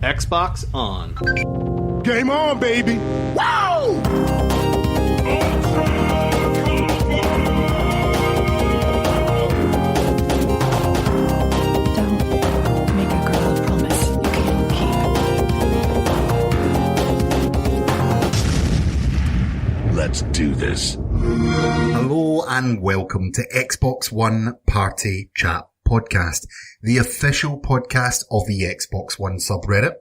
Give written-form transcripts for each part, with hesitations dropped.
Xbox on. Game on, baby! Wow! Don't make a girl a promise you can't keep. Let's do this. Hello and welcome to Xbox One Party Chat Podcast, the official podcast of the Xbox One subreddit.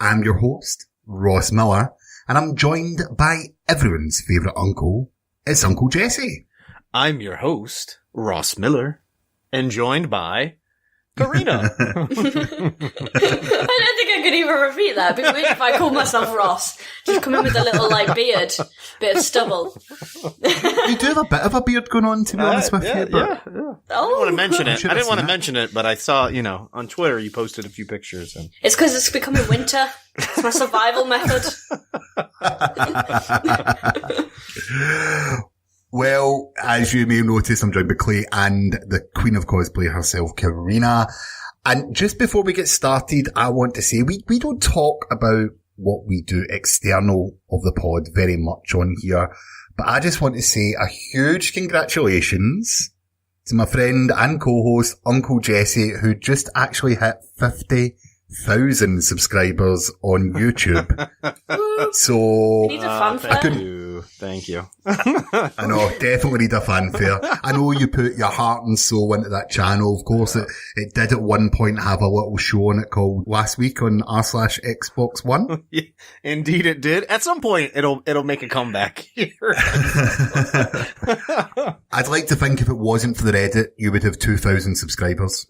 I'm your host, Ross Miller, and I'm joined by everyone's favourite uncle. It's Uncle Jesse. I'm your host, Ross Miller, and joined by Carina. I don't think I could even repeat that. It'd be weird if I called myself Ross. Just come in with a little, beard, bit of stubble. You do have a bit of a beard going on, to be honest with you. But I didn't want to mention it. I didn't want to mention it, but I saw, on Twitter you posted a few pictures. And It's because it's becoming winter. It's my survival method. Well, as you may have noticed, I'm joined by Clay and the Queen of Cosplay herself, Carina. And just before we get started, I want to say we don't talk about what we do external of the pod very much on here. But I just want to say a huge congratulations to my friend and co-host, Uncle Jesse, who just actually hit 50,000 subscribers on YouTube. So Need a fanfare. Thank you. I know, definitely need a fanfare. I know you put your heart and soul into that channel. Of course, it did at one point have a little show on it called Last Week on r/Xbox One. Yeah, indeed it did. At some point, it'll make a comeback here. I'd like to think if it wasn't for the Reddit, you would have 2,000 subscribers.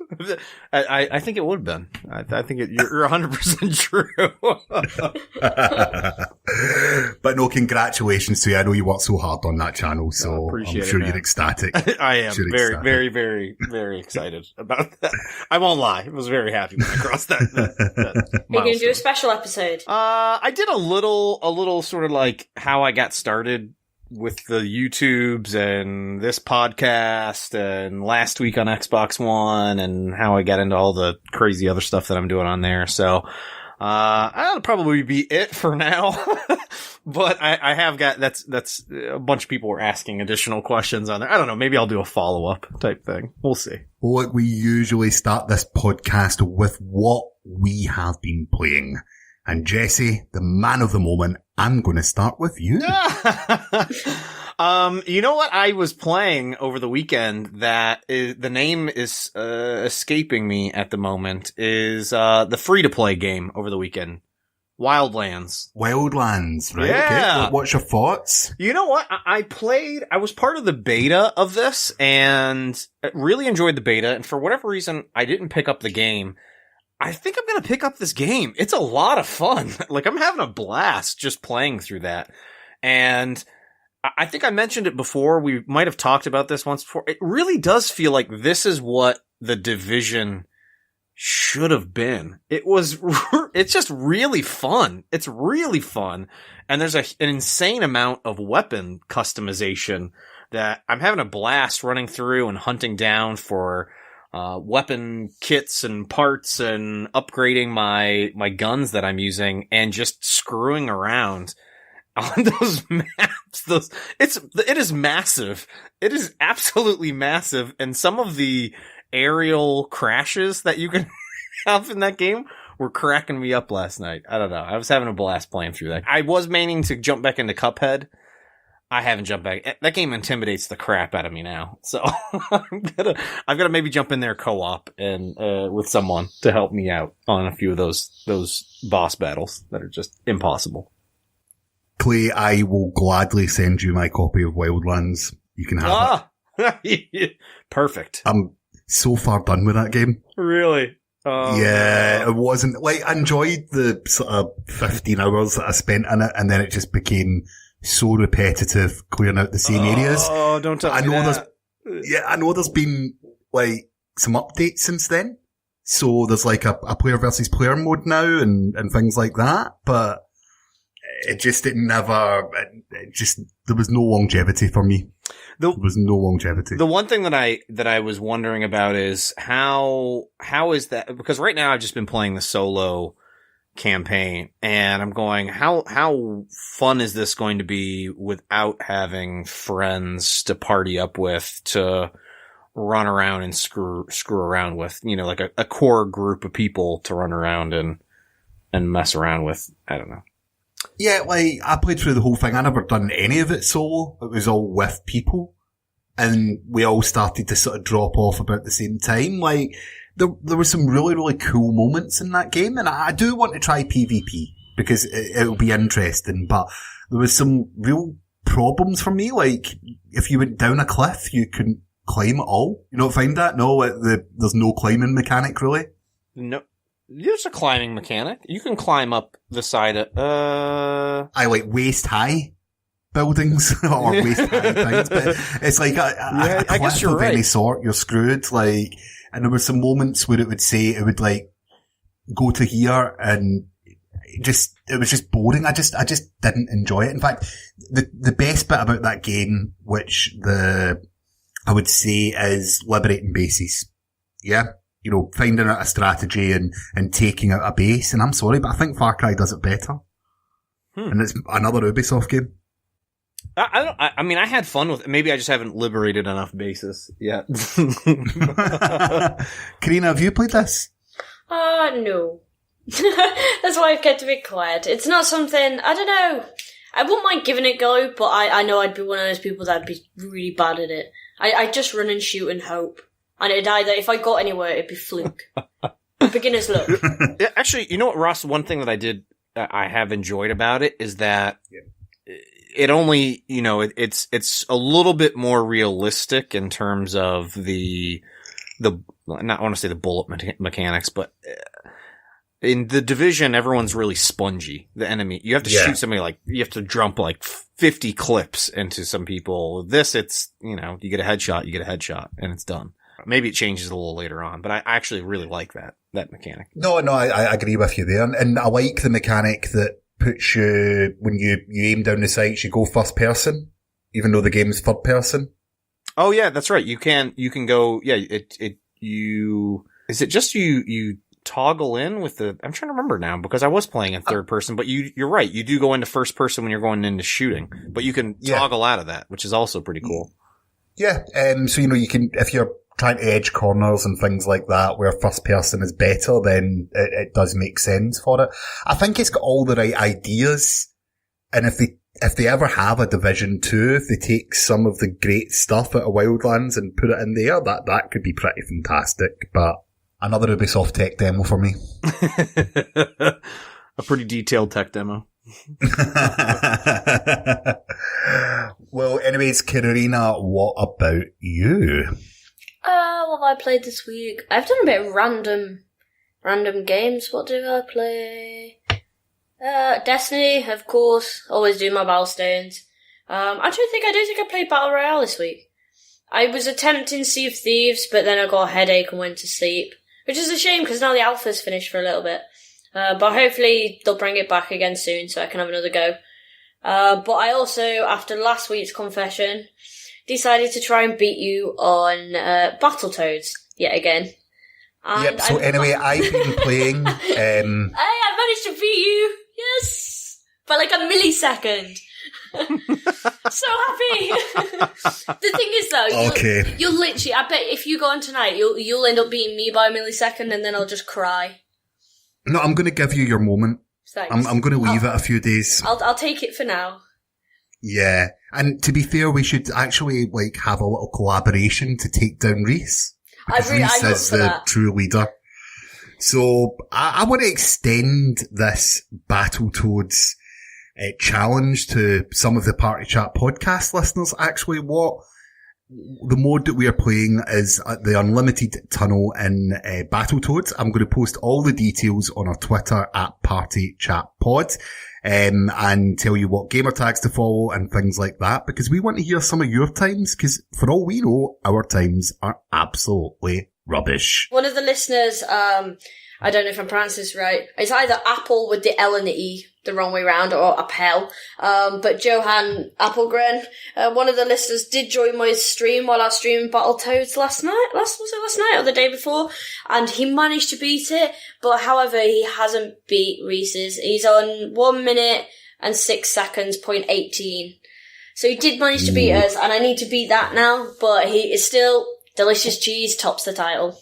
I think it would have been. I think you're 100% true. But no, congratulations to you. I know you worked so hard on that channel, so I'm sure you're ecstatic. I am very, very, very, very excited about that. I won't lie. I was very happy when I crossed that Are you going to do a special episode? I did a little sort of like how I got started with the YouTubes and this podcast and last week on Xbox One and how I got into all the crazy other stuff that I'm doing on there. So, that'll probably be it for now. But I have got, that's a bunch of people were asking additional questions on there. I don't know. Maybe I'll do a follow-up type thing. We'll see. Look, we usually start this podcast with what we have been playing. And Jesse, the man of the moment, I'm going to start with you. You know what I was playing over the weekend that the name is escaping me at the moment is the free-to-play game over the weekend. Wildlands, right? Yeah. Okay. What's your thoughts? You know what? I was part of the beta of this and really enjoyed the beta. And for whatever reason, I didn't pick up the game. I think I'm going to pick up this game. It's a lot of fun. I'm having a blast just playing through that. And I think I mentioned it before. We might have talked about this once before. It really does feel like this is what The Division should have been. It's just really fun. It's really fun. And there's an insane amount of weapon customization that I'm having a blast running through and hunting down for weapon kits and parts and upgrading my guns that I'm using and just screwing around on those maps. It is massive. It is absolutely massive. And some of the aerial crashes that you can have in that game were cracking me up last night. I don't know. I was having a blast playing through that. I was meaning to jump back into Cuphead. I haven't jumped back. That game intimidates the crap out of me now. So I've got to maybe jump in there co-op and with someone to help me out on a few of those boss battles that are just impossible. Clay, I will gladly send you my copy of Wildlands. You can have it. Perfect. I'm so far done with that game. Really? Yeah, it wasn't I enjoyed the sort of 15 hours that I spent in it, and then it just became so repetitive clearing out the same areas. Oh, don't tell me that. I know there's been some updates since then. So there's a player versus player mode now and things like that, but it just there was no longevity for me. There was no longevity. The one thing that I was wondering about is how is that, because right now I've just been playing the solo campaign, and I'm going, how fun is this going to be without having friends to party up with, to run around and screw around with, like a core group of people to run around and mess around with. I don't know. Yeah, like, I played through the whole thing. I never done any of it solo. It was all with people. And we all started to sort of drop off about the same time. Like, there were some really, really cool moments in that game. And I do want to try PvP because it'll be interesting. But there was some real problems for me. Like, if you went down a cliff, you couldn't climb at all. You don't find that? No, there's no climbing mechanic, really? No. There's a climbing mechanic. You can climb up the side of, I like waist high buildings or waist high things, but it's like a cliff I guess you're of right. any sort, you're screwed. Like, and there were some moments where it would like go to here and it was just boring. I just didn't enjoy it. In fact, the best bit about that game, which I would say is liberating bases. Yeah. Finding out a strategy and taking out a base. And I'm sorry, but I think Far Cry does it better. And it's another Ubisoft game. I mean, I had fun with it. Maybe I just haven't liberated enough bases yet. Carina, have you played this? No. That's why I've kept a bit quiet. It's not something, I don't know. I wouldn't mind giving it a go, but I know I'd be one of those people that'd be really bad at it. I'd just run and shoot and hope. And it'd either, if I got anywhere, it'd be fluke. Beginner's luck. Yeah, actually, you know what, Ross? One thing that I have enjoyed about it is that it only, it's a little bit more realistic in terms of the not I want to say the bullet mechanics, but in the Division, everyone's really spongy. The enemy, you have to shoot somebody you have to jump 50 clips into some people. This, it's, you get a headshot, and it's done. Maybe it changes a little later on, but I actually really like that mechanic. No, I agree with you there. And I like the mechanic that puts you, when you aim down the sights, you go first person, even though the game's third person. Oh yeah, that's right. You can go, is it just you toggle in with I'm trying to remember now because I was playing in third person, but you're right. You do go into first person when you're going into shooting, but you can toggle out of that, which is also pretty cool. Yeah. So, you can, if you're trying to edge corners and things like that where first person is better, then it does make sense for it. I think it's got all the right ideas. And if they ever have a Division 2, if they take some of the great stuff out of Wildlands and put it in there, that could be pretty fantastic. But another Ubisoft tech demo for me. A pretty detailed tech demo. Well, anyways, Carina, what about you? What have I played this week? I've done a bit of random games. What did I play? Destiny, of course. Always do my milestones. I do think I played Battle Royale this week. I was attempting Sea of Thieves, but then I got a headache and went to sleep. Which is a shame, because now the alpha's finished for a little bit. But hopefully they'll bring it back again soon, so I can have another go. But I also, after last week's confession, decided to try and beat you on Battletoads yet again. And So anyway, I've been playing. Hey, I managed to beat you! Yes! By like a millisecond. So happy! The thing is though, you'll literally, I bet if you go on tonight, you'll end up beating me by a millisecond and then I'll just cry. No, I'm going to give you your moment. Thanks. I'm going to leave it a few days. I'll take it for now. Yeah. And to be fair, we should actually have a little collaboration to take down Reese. Because Reese is the true leader. So I want to extend this Battletoads challenge to some of the Party Chat podcast listeners. Actually, the mode that we are playing is the Unlimited Tunnel in Battletoads. I'm going to post all the details on our Twitter at Party Chat Pod, and tell you what gamer tags to follow and things like that, because we want to hear some of your times, because for all we know, our times are absolutely rubbish. One of the listeners I don't know if I'm pronouncing this right. It's either Apple with the L and the E, the wrong way round, or Appel. But Johan Appelgren, one of the listeners, did join my stream while I was streaming Battletoads last night. Was it last night or the day before? And he managed to beat it, but however, he hasn't beat Reese's. He's on 1 minute and 6 seconds, 0.18. So he did manage to beat us, and I need to beat that now, but he is still delicious cheese tops the title.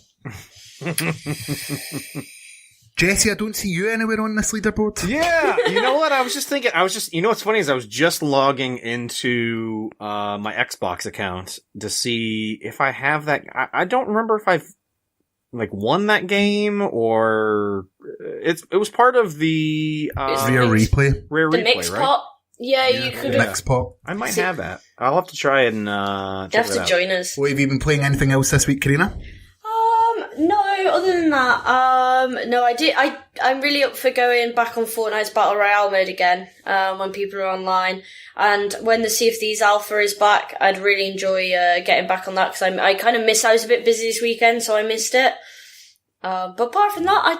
Jesse, I don't see you anywhere on this leaderboard. Yeah, you know what? I was just thinking, you know what's funny is I was just logging into my Xbox account to see if I have that. I don't remember if I've won that game or it was part of the Rare replay. The mix right? pot. Yeah, you could have. Mix pot. I might have that. I'll have to try and You have to join us. Well, have you been playing anything else this week, Karina? No, other than that, no, I'm really up for going back on Fortnite's Battle Royale mode again, when people are online. And when the Sea of Thieves Alpha is back, I'd really enjoy, getting back on that, because I kind of I was a bit busy this weekend, so I missed it. But apart from that,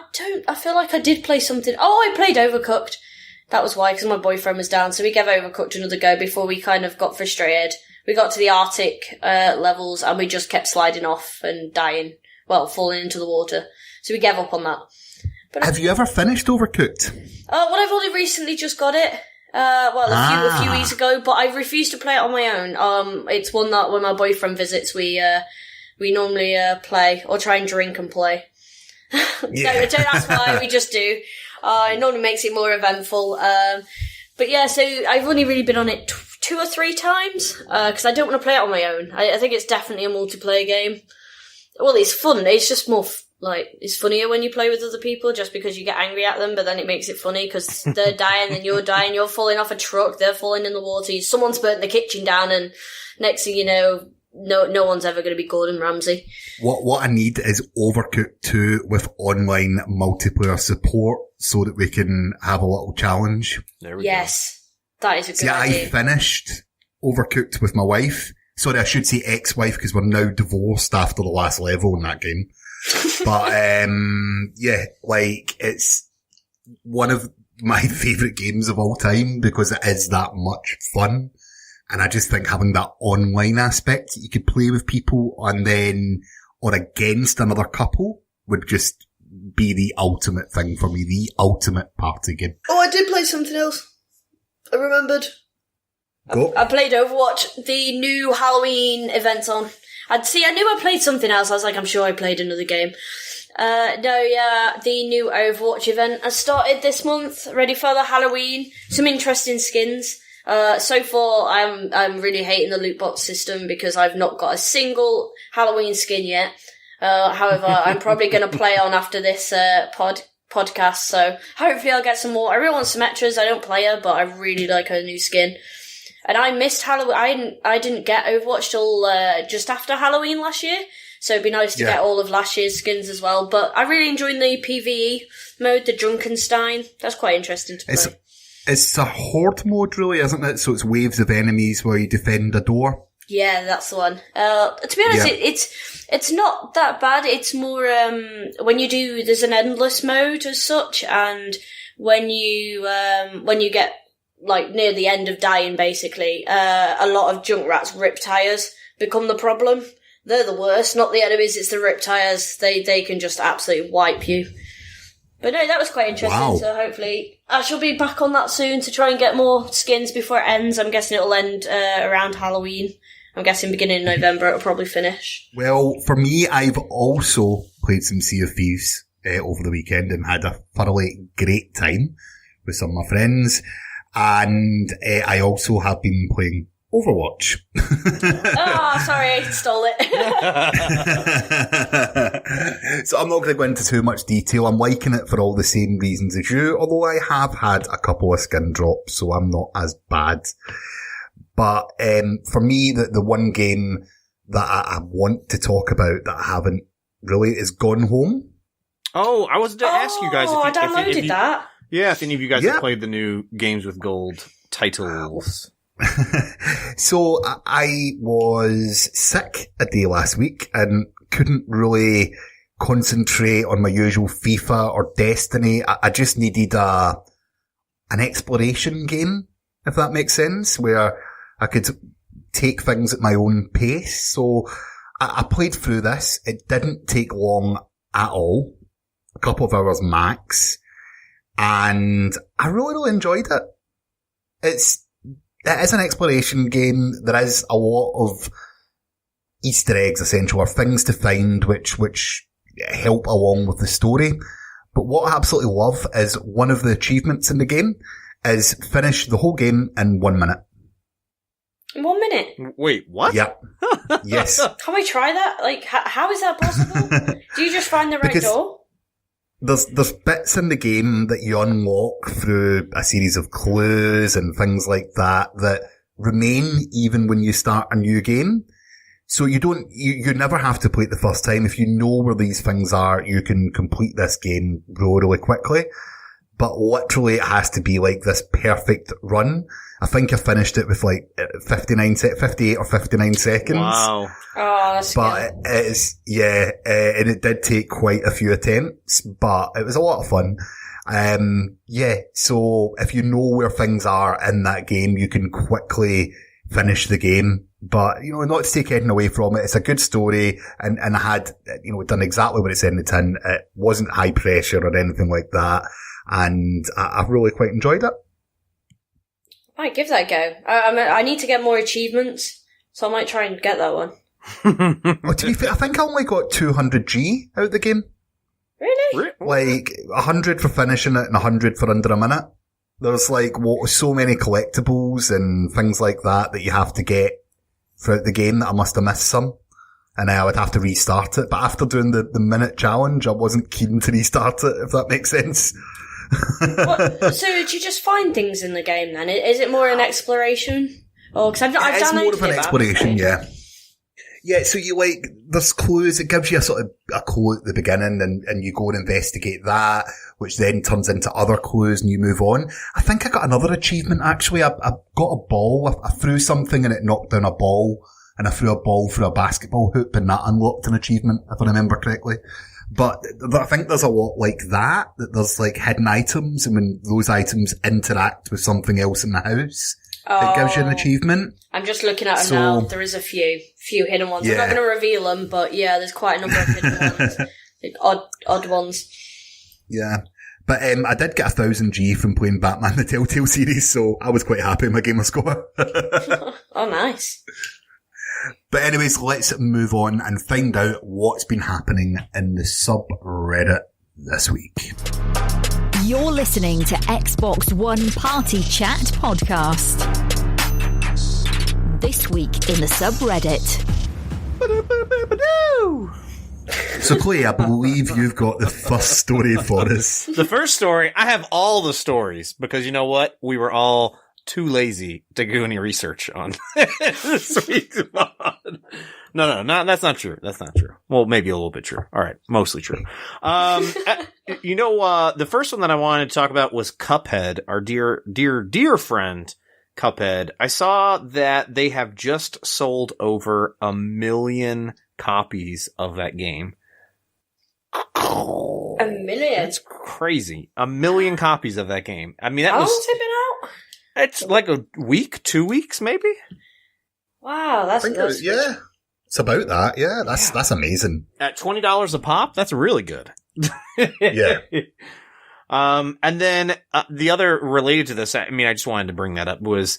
I feel like I did play something. Oh, I played Overcooked. That was why, because my boyfriend was down, so we gave Overcooked another go before we kind of got frustrated. We got to the Arctic, levels, and we just kept sliding off and dying. Well, falling into the water. So we gave up on that. But have you ever finished Overcooked? Well, I've only recently just got it. A few weeks ago, but I refuse to play it on my own. It's one that when my boyfriend visits, we normally, play, or try and drink and play. Yeah. Don't ask why, we just do. It normally makes it more eventful. But yeah, so I've only really been on it 2 or 3 times, because I don't want to play it on my own. I think it's definitely a multiplayer game. Well, it's fun. It's just more, it's funnier when you play with other people, just because you get angry at them, but then it makes it funny, because they're dying, then you're dying, you're falling off a truck, they're falling in the water, someone's burnt the kitchen down, and next thing you know, no one's ever going to be Gordon Ramsay. What I need is Overcooked 2 with online multiplayer support, so that we can have a little challenge. There we go. That is a good idea. I finished Overcooked with my wife. Sorry, I should say ex-wife, because we're now divorced after the last level in that game. But, it's one of my favourite games of all time, because it is that much fun. And I just think having that online aspect that you could play with people and then, or against another couple, would just be the ultimate thing for me, the ultimate party game. Oh, I did play something else. I remembered. Go. I played Overwatch, the new Halloween event's on. I knew I played something else. I was like, I'm sure I played another game. The new Overwatch event has started this month, ready for the Halloween. Some interesting skins. So far, I'm really hating the loot box system, because I've not got a single Halloween skin yet. However, I'm probably going to play on after this, podcast, so hopefully I'll get some more. I really want Symmetras. I don't play her, but I really like her new skin. And I missed Halloween. I didn't get Overwatch till just after Halloween last year, so it'd be nice to get all of last year's skins as well. But I really enjoyed the PvE mode, the Drunkenstein. That's quite interesting to play. It's a horde mode, really, isn't it? So it's waves of enemies where you defend a door. Yeah, that's the one. To be honest, it's not that bad. It's more when you do. There's an endless mode as such, and when you get near the end of dying, basically, a lot of Junkrats rip tires become the problem. They're the worst, not the enemies, it's the rip tires. They can just absolutely wipe you. But no, that was quite interesting, wow. So hopefully I shall be back on that soon to try and get more skins before it ends. I'm guessing it'll end around Halloween. I'm guessing beginning of November it'll probably finish. Well, for me, I've also played some Sea of Thieves over the weekend and had a thoroughly great time with some of my friends. And I also have been playing Overwatch. Sorry, I stole it. So I'm not going to go into too much detail. I'm liking it for all the same reasons as you, although I have had a couple of skin drops, so I'm not as bad. But for me, the one game that I want to talk about that I haven't really is Gone Home. Oh, I was to ask you guys if I downloaded that. Yeah, if any of you guys have played the new Games with Gold titles. So I was sick a day last week and couldn't really concentrate on my usual FIFA or Destiny. I just needed an exploration game, if that makes sense, where I could take things at my own pace. So I played through this. It didn't take long at all. A couple of hours max. And I really, really enjoyed it. It is an exploration game. There is a lot of Easter eggs, essentially, or things to find which help along with the story. But what I absolutely love is one of the achievements in the game is finish the whole game in 1 minute. 1 minute? Wait, what? Yep. Yes. Can we try that? Like, how is that possible? Do you just find the right door? There's bits in the game that you unlock through a series of clues and things like that remain even when you start a new game. So you never have to play it the first time. If you know where these things are, you can complete this game really quickly. But literally it has to be like this perfect run. I think I finished it with like 58 or 59 seconds. Wow. Oh, that's But good. it is, yeah, and it did take quite a few attempts, but it was a lot of fun. Yeah, so if you know where things are in that game, you can quickly finish the game. But, not to take anything away from it, it's a good story, and I had, done exactly what it said in the tin. It wasn't high pressure or anything like that, and I really quite enjoyed it. I might give that a go. I need to get more achievements, so I might try and get that one. Well, to be fair, I think I only got 200G out of the game. Really? Like, 100 for finishing it and 100 for under a minute. There's so many collectibles and things like that you have to get throughout the game that I must have missed some. And I would have to restart it. But after doing the minute challenge, I wasn't keen to restart it, if that makes sense. So do you just find things in the game then? Is it more an exploration? Oh, because I've It's done more of an exploration, yeah. Yeah, so there's clues. It gives you a sort of a clue at the beginning, and you go and investigate that, which then turns into other clues, and you move on. I think I got another achievement, actually. I got a ball. I threw something and it knocked down a ball, and I threw a ball through a basketball hoop, and that unlocked an achievement, if I remember correctly. But I think there's a lot like that there's hidden items, and when those items interact with something else in the house, it gives you an achievement. I'm just looking at them now. There is a few hidden ones. Yeah. I'm not going to reveal them, but yeah, there's quite a number of hidden ones. Like odd ones. Yeah. But I did get 1000G from playing Batman the Telltale series, so I was quite happy with my gamer score. Oh, nice. But anyways, let's move on and find out what's been happening in the subreddit this week. You're listening to Xbox One Party Chat Podcast. This week in the subreddit. So Clay, I believe you've got the first story for us. The first story, I have all the stories because you know what? We were all too lazy to do any research on this week's pod. No, that's not true. That's not true. Well, maybe a little bit true. All right. Mostly true. The first one that I wanted to talk about was Cuphead, our dear friend, Cuphead. I saw that they have just sold over 1 million copies of that game. 1 million? That's crazy. 1 million copies of that game. I mean, How long's it been out? It's like a week, 2 weeks, maybe? Wow, that's yeah. It's about that. Yeah, that's amazing. At $20 a pop, that's really good. Yeah. And then the other related to this, I just wanted to bring that up, was,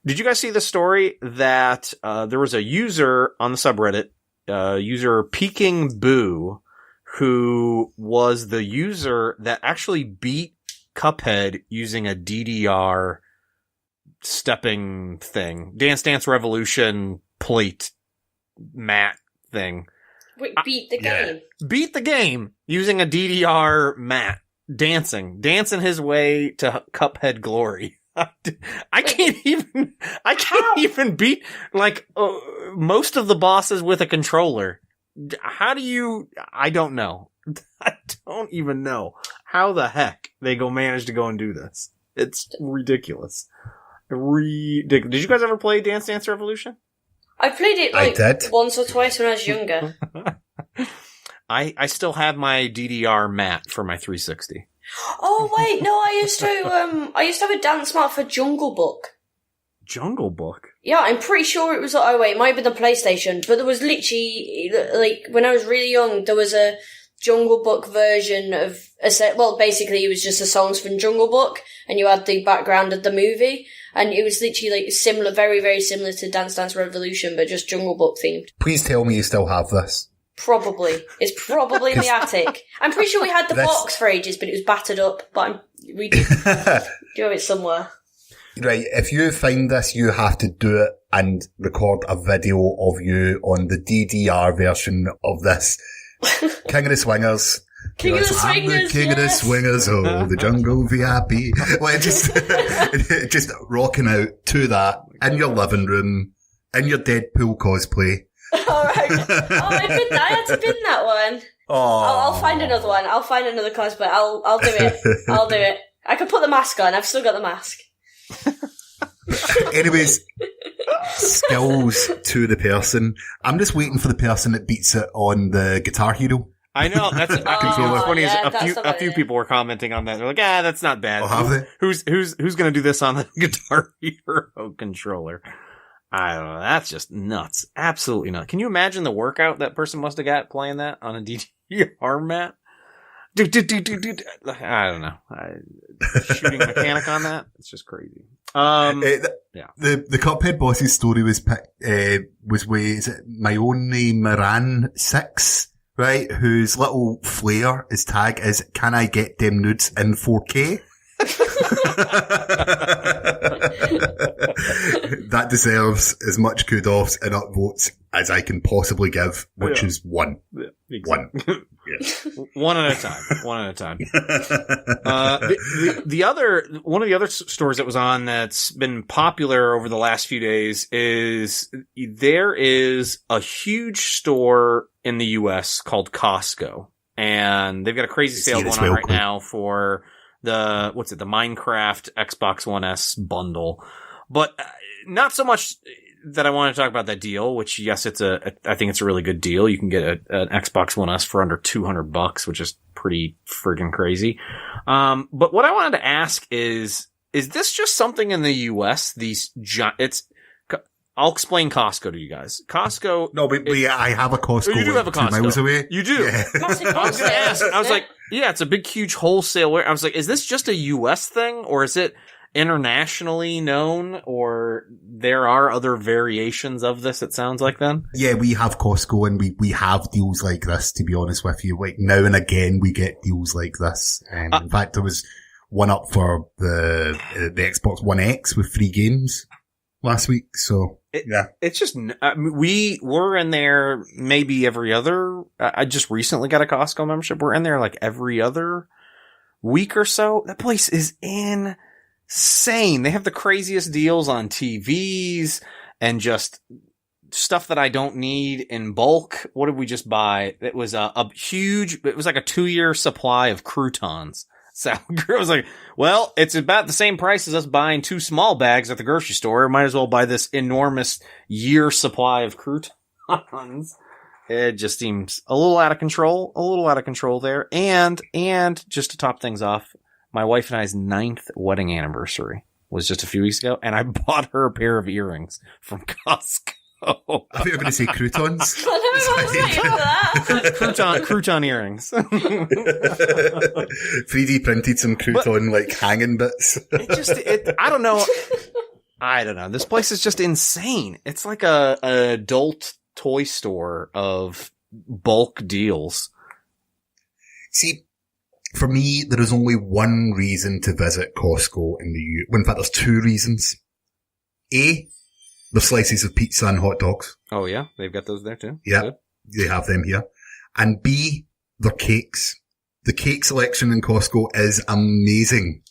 did you guys see the story that there was a user on the subreddit, user Peking Boo, who was the user that actually beat Cuphead using a DDR stepping thing, Dance Revolution plate mat thing. Wait, beat the game? Beat the game using a DDR mat, dancing his way to Cuphead glory. I can't even beat most of the bosses with a controller. How do you? I don't know. I don't even know how the heck they manage to go and do this. It's ridiculous. Did you guys ever play Dance Revolution? I played it once or twice when I was younger. I still have my DDR mat for my 360. Oh wait, no, I used to have a dance mat for Jungle Book. Jungle Book? Yeah, I'm pretty sure it was, oh wait, it might be the PlayStation, but there was literally, like, when I was really young, there was a Jungle Book version of basically it was just the songs from Jungle Book, and you had the background of the movie, and it was literally like similar, very, very similar to Dance Dance Revolution, but just Jungle Book themed. Please tell me you still have this. Probably. It's probably in the attic. I'm pretty sure we had the box for ages, but it was battered up, but we do have it somewhere. Right, if you find this, you have to do it and record a video of you on the DDR version of this. King of the Swingers. King of the Swingers, King of the Swingers, oh, the jungle VIP. Well, just rocking out to that in your living room, in your Deadpool cosplay. Alright. Oh, I had to bin that one. Oh. I'll find another one. I'll find another cosplay. I'll do it. I'll do it. I can put the mask on. I've still got the mask. Anyways, skills to the person. I'm just waiting for the person that beats it on the Guitar Hero. I know, that's controller. what's funny Yeah, is a few people were commenting on that. They're like, that's not bad. Oh, have they? Who's gonna do this on the Guitar Hero controller? I don't know. That's just nuts. Absolutely nuts. Can you imagine the workout that person must have got playing that on a DDR mat? I don't know. Shooting mechanic on that? It's just crazy. Yeah. The Cuphead boss's story was with, is it Mayone Moran 6, right? Whose little flair, his tag is, can I get them nudes in 4K? That deserves as much kudos and upvotes as I can possibly give, which is one. Yeah, exactly. One. Yes. One at a time. One at a time. One of the other stores that was on that's been popular over the last few days is there is a huge store in the US called Costco, and they've got a crazy sale going on right now for the Minecraft Xbox One S bundle. But not so much that I want to talk about that deal, which yes, I think it's a really good deal. You can get an Xbox One S for under $200, which is pretty friggin' crazy. But what I wanted to ask is this just something in the US? I'll explain Costco to you guys. Costco. No, but I have a Costco. You do have a Costco. 2 miles away. You do. Yeah. I was going to ask. I was like, yeah, it's a big, huge wholesale. I was like, is this just a US thing, or is it internationally known, or there are other variations of this, it sounds like then? Yeah, we have Costco, and we have deals like this, to be honest with you. Like, now and again, we get deals like this. And in fact, there was one up for the Xbox One X with 3 games last week, so yeah. It's just, we were in there maybe every other, I just recently got a Costco membership. We're in there like every other week or so. That place is insane. They have the craziest deals on TVs and just stuff that I don't need in bulk. What did we just buy? It was it was like a 2-year supply of croutons. So I was like, well, it's about the same price as us buying 2 small bags at the grocery store. Might as well buy this enormous year supply of croutons. It just seems a little out of control there. And just to top things off, my wife and I's 9th wedding anniversary was just a few weeks ago, and I bought her a pair of earrings from Costco. I thought you were going to say croutons. Crouton earrings. 3D printed some crouton, like, hanging bits. I don't know. This place is just insane. It's like a adult toy store of bulk deals. See, for me, there is only one reason to visit Costco in the U. In fact, there's 2 reasons. A, the slices of pizza and hot dogs. Oh yeah, they've got those there too. Yeah, good. They have them here. And B, their cakes. The cake selection in Costco is amazing.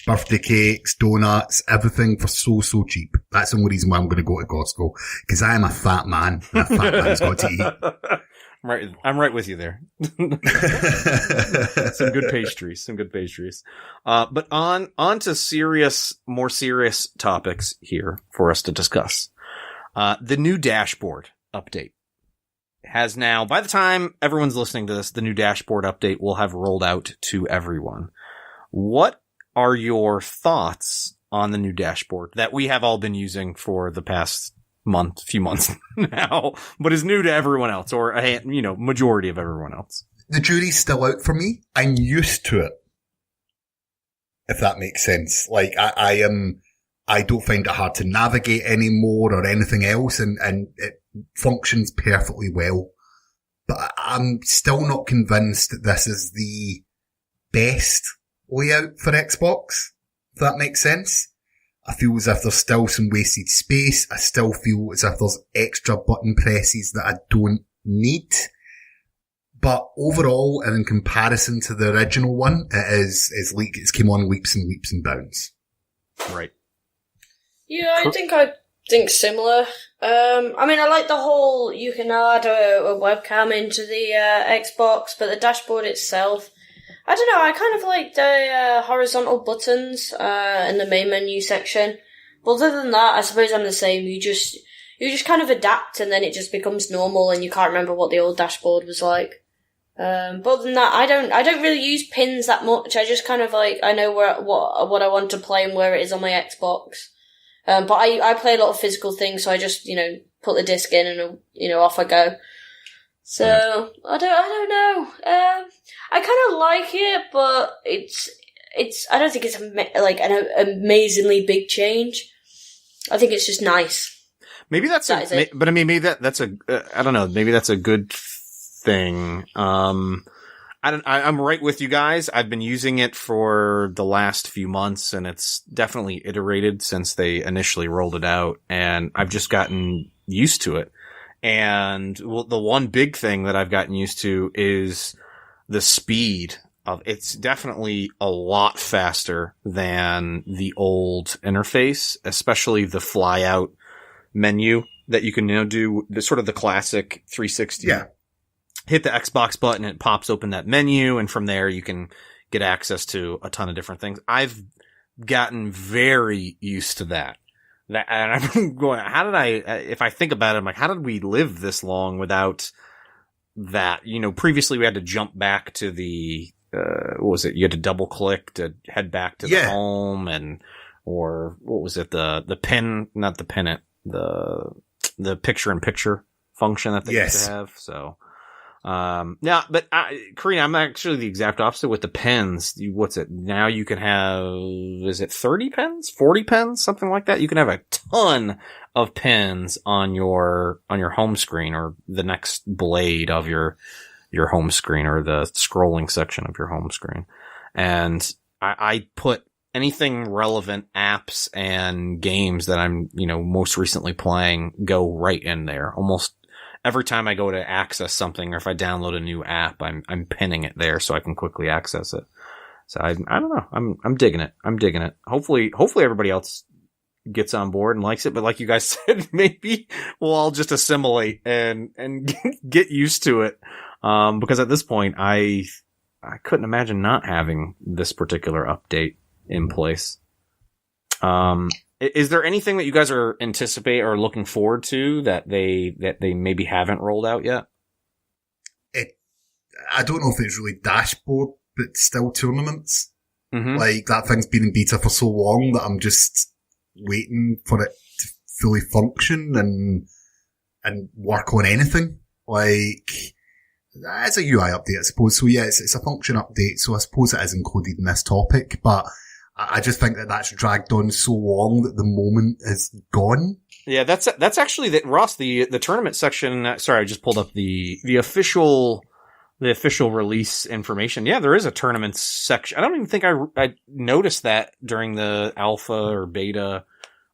Birthday cakes, donuts, everything for so cheap. That's the only reason why I'm going to go to Costco. Because I am a fat man, and a fat man's got to eat. I'm right with you there. Some good pastries. But on to more serious topics here for us to discuss. The new dashboard update. has now, by the time everyone's listening to this, the new dashboard update will have rolled out to everyone. What are your thoughts on the new dashboard that we have all been using for the past few months now, but is new to everyone else, or majority of everyone else? The jury's still out for me. I'm used to it, if that makes sense. Like I don't find it hard to navigate anymore or anything else, and it functions perfectly well. But I'm still not convinced that this is the best layout for Xbox, if that makes sense. I feel as if there's still some wasted space. I still feel as if there's extra button presses that I don't need. But overall, and in comparison to the original one, it's came on leaps and leaps and bounds. Right. Yeah, I think similar. I like the whole, you can add a webcam into the Xbox, but the dashboard itself, I don't know, I kind of like the horizontal buttons in the main menu section. But other than that, I suppose I'm the same. You just kind of adapt, and then it just becomes normal, and you can't remember what the old dashboard was like. But other than that, I don't really use pins that much. I just kind of I know what I want to play and where it is on my Xbox. But I play a lot of physical things, so I just, put the disc in and, off I go. So, I don't know. I kind of like it, but I don't think it's an amazingly big change. I think it's just nice. Maybe that's but I mean, maybe that's I don't know, maybe that's a good thing. I'm right with you guys. I've been using it for the last few months, and it's definitely iterated since they initially rolled it out, and I've just gotten used to it. And the one big thing that I've gotten used to is the speed of it's definitely a lot faster than the old interface, especially the fly out menu that you can do the sort of the classic 360. Yeah. Hit the Xbox button, it pops open that menu, and from there you can get access to a ton of different things. I've gotten very used to that. And I'm going, if I think about it, I'm like, how did we live this long without that? Previously we had to jump back to the, what was it? You had to double click to head back to the home or what was it? The picture in picture function that they used to have. So, but Karina, I'm actually the exact opposite with the pens. What's it? Now you can have, is it 30 pens? 40 pens? Something like that? You can have a ton of pens on your home screen, or the next blade of your home screen, or the scrolling section of your home screen. And I put anything relevant apps and games that I'm, most recently playing go right in there. Almost every time I go to access something, or if I download a new app, I'm pinning it there so I can quickly access it. So I don't know. I'm digging it. Hopefully everybody else gets on board and likes it. But like you guys said, maybe we'll all just assimilate and get used to it. Because at this point, I couldn't imagine not having this particular update in place. Is there anything that you guys are anticipate or looking forward to that they maybe haven't rolled out yet? I don't know if it's really dashboard, but still tournaments. Mm-hmm. Like, that thing's been in beta for so long that I'm just waiting for it to fully function and work on anything. Like, it's a UI update, I suppose. So yeah, it's a function update, so I suppose it is included in this topic, but I just think that that's dragged on so long that the moment is gone. Yeah, that's actually Ross, the tournament section. Sorry, I just pulled up the official release information. Yeah, there is a tournament section. I don't even think I noticed that during the alpha or beta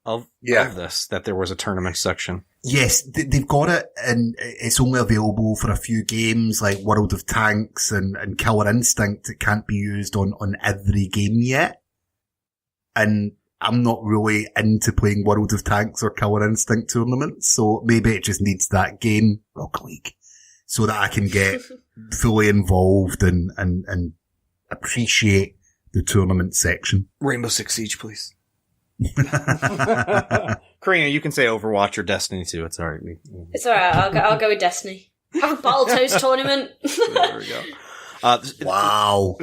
of this, that there was a tournament section. Yes, they've got it, and it's only available for a few games like World of Tanks and Killer Instinct. It can't be used on every game yet. And I'm not really into playing World of Tanks or Killer Instinct tournaments, so maybe it just needs that game, Rocket League, so that I can get fully involved and appreciate the tournament section. Rainbow Six Siege, please. Karina, you can say Overwatch or Destiny too. It's alright. It's alright. I'll go with Destiny. Have a Battletoads tournament. There we go. Wow.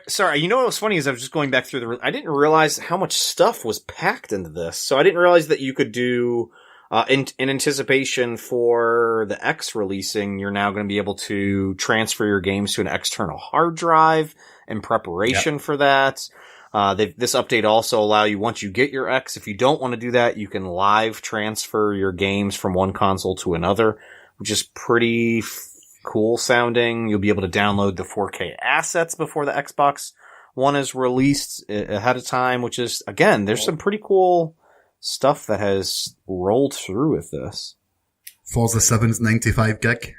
Sorry, you know what was funny is I was just going back through I didn't realize how much stuff was packed into this. So I didn't realize that you could do, in anticipation for the X releasing, you're now going to be able to transfer your games to an external hard drive in preparation for that. This update also allow you, once you get your X, if you don't want to do that, you can live transfer your games from one console to another, which is pretty cool sounding. You'll be able to download the 4K assets before the Xbox One is released ahead of time, which is, again, there's some pretty cool stuff that has rolled through with this. Forza 7's 95 gig.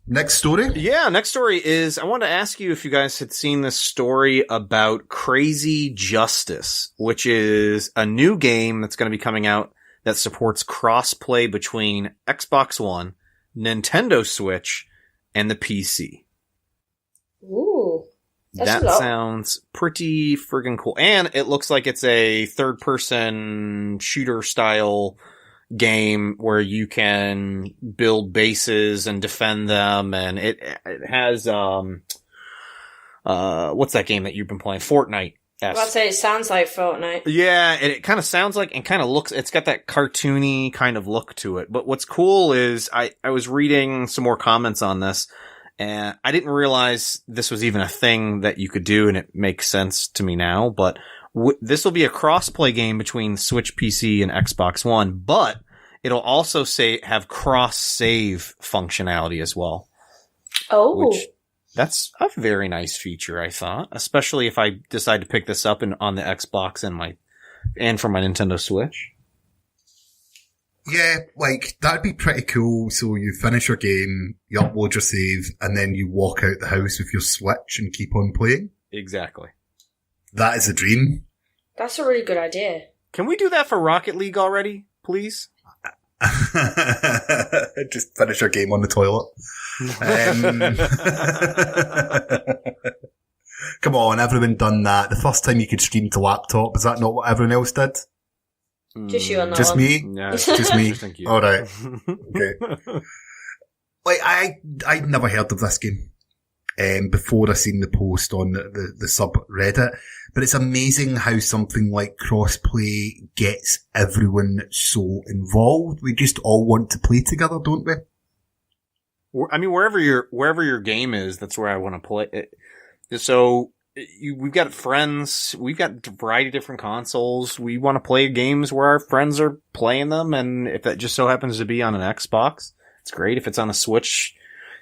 Next story? Yeah, next story is, I wanted to ask you if you guys had seen this story about Crazy Justice, which is a new game that's going to be coming out that supports cross-play between Xbox One, Nintendo Switch, and the PC. Ooh. That sounds pretty friggin' cool. And it looks like it's a third-person shooter-style game where you can build bases and defend them, and it has, what's that game that you've been playing? Fortnite. I'd say it sounds like Fortnite. Yeah, and it kind of sounds like, and kind of looks, it's got that cartoony kind of look to it. But what's cool is, I was reading some more comments on this, and I didn't realize this was even a thing that you could do, and it makes sense to me now, but this will be a cross-play game between Switch, PC, and Xbox One, but it'll also have cross-save functionality as well. Oh. Which, that's a very nice feature, I thought, especially if I decide to pick this up on the Xbox and for my Nintendo Switch. Yeah, like, that'd be pretty cool. So you finish your game, you upload your save, and then you walk out the house with your Switch and keep on playing. Exactly. That is a dream. That's a really good idea. Can we do that for Rocket League already, please? Just finish your game on the toilet. Come on, everyone done that. The first time you could stream to laptop, is that not what everyone else did? Just you on that Just one. me? Yeah, Just me? Thank you. Alright. Okay. Like, I'd never heard of this game. Before I seen the post on the subreddit. But it's amazing how something like crossplay gets everyone so involved. We just all want to play together, don't we? I mean, wherever your game is, that's where I want to play it. So we've got friends, we've got a variety of different consoles. We want to play games where our friends are playing them, and if that just so happens to be on an Xbox, it's great. If it's on a Switch,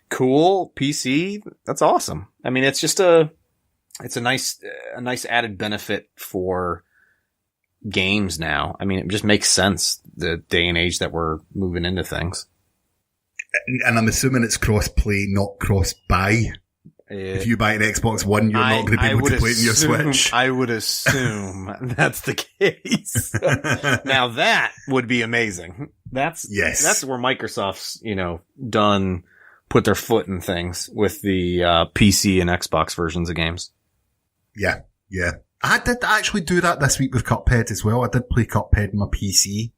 cool. PC, that's awesome. I mean, it's just a nice added benefit for games now. I mean, it just makes sense, the day and age that we're moving into things. And I'm assuming it's cross-play, not cross-buy. If you buy an Xbox One, you're not going to be able to play it in your Switch. I would assume that's the case. Now that would be amazing. That's where Microsoft's, put their foot in things with the PC and Xbox versions of games. Yeah. I did actually do that this week with Cuphead as well. I did play Cuphead on my PC.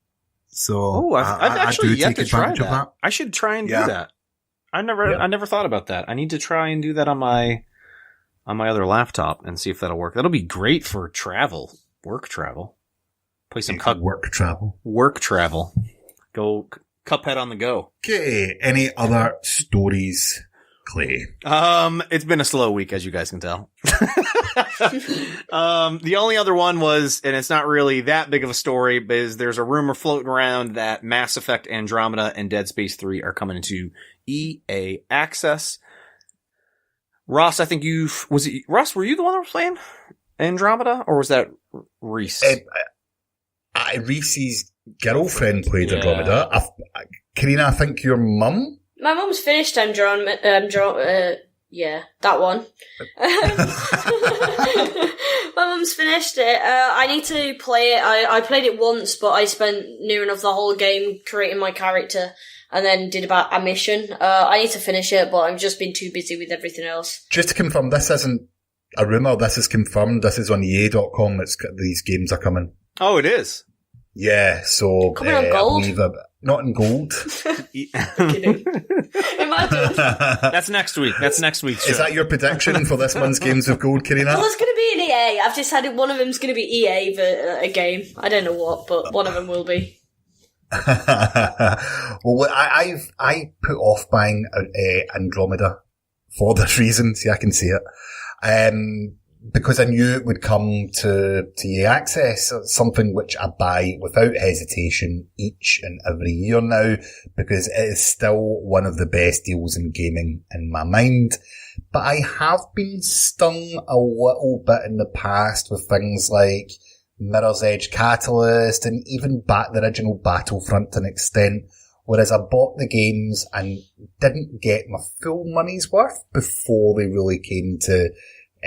So I've actually yet to try of that. I should try and do that. I never thought about that. I need to try and do that on my other laptop and see if that'll work. That'll be great for work travel. Play some work travel. Go Cuphead on the go. Okay. Any other stories, Clay? It's been a slow week, as you guys can tell. The only other one was, and it's not really that big of a story, but there's a rumor floating around that Mass Effect Andromeda and Dead Space 3 are coming into EA Access. Ross, I think Ross, were you the one that was playing Andromeda, or was that Reese? Reese's girlfriend played Andromeda. Carina, I think your mum? My mum's finished Andromeda. Yeah, that one. My mum's finished it. I need to play it. I played it once, but I spent near enough the whole game creating my character and then did about a mission. I need to finish it, but I've just been too busy with everything else. Just to confirm, this isn't a rumour. This is confirmed. This is on EA.com. These games are coming. Oh, it is? Yeah, so Coming on gold? Not in gold. Imagine. That's next week. That's next week's show. Is that your prediction for this month's Games of Gold, Karina? Well, there's going to be an EA. I've decided one of them's going to be EA, but a game. I don't know what, but one of them will be. Well, I put off buying Andromeda for this reason. See, I can see it. Because I knew it would come to EA Access, something which I buy without hesitation each and every year now, because it is still one of the best deals in gaming in my mind. But I have been stung a little bit in the past with things like Mirror's Edge Catalyst and even the original Battlefront to an extent, whereas I bought the games and didn't get my full money's worth before they really came to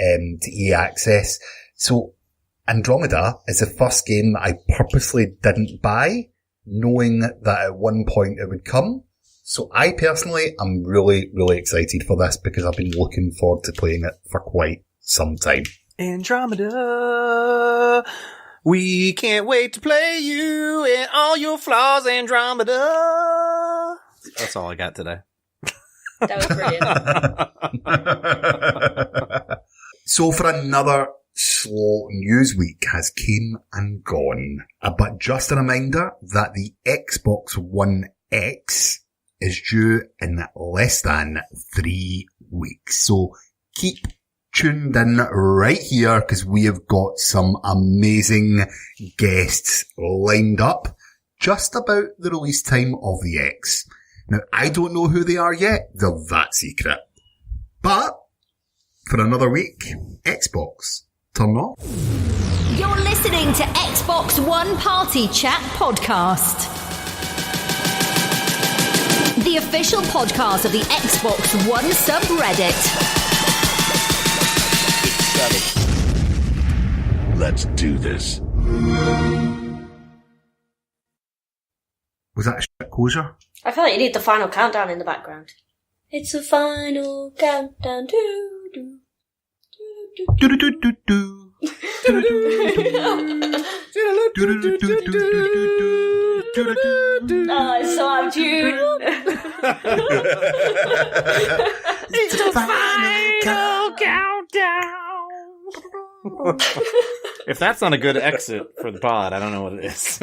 EA Access. So Andromeda is the first game that I purposely didn't buy, knowing that at one point it would come. So I personally am really, really excited for this because I've been looking forward to playing it for quite some time. Andromeda, we can't wait to play you and all your flaws, Andromeda. That's all I got today. That was brilliant. So for another slow news week has came and gone. But just a reminder that the Xbox One X is due in less than 3 weeks. So keep tuned in right here because we have got some amazing guests lined up just about the release time of the X. Now, I don't know who they are yet. They're that secret. But for another week, Xbox, turn off. You're listening to Xbox One Party Chat Podcast, the official podcast of the Xbox One subreddit. Let's do this. Was that a shit closure? I feel like you need the final countdown in the background. It's the final countdown. Oh, it's so out of tune. It's the final countdown. If that's not a good exit for the pod, I don't know what it is.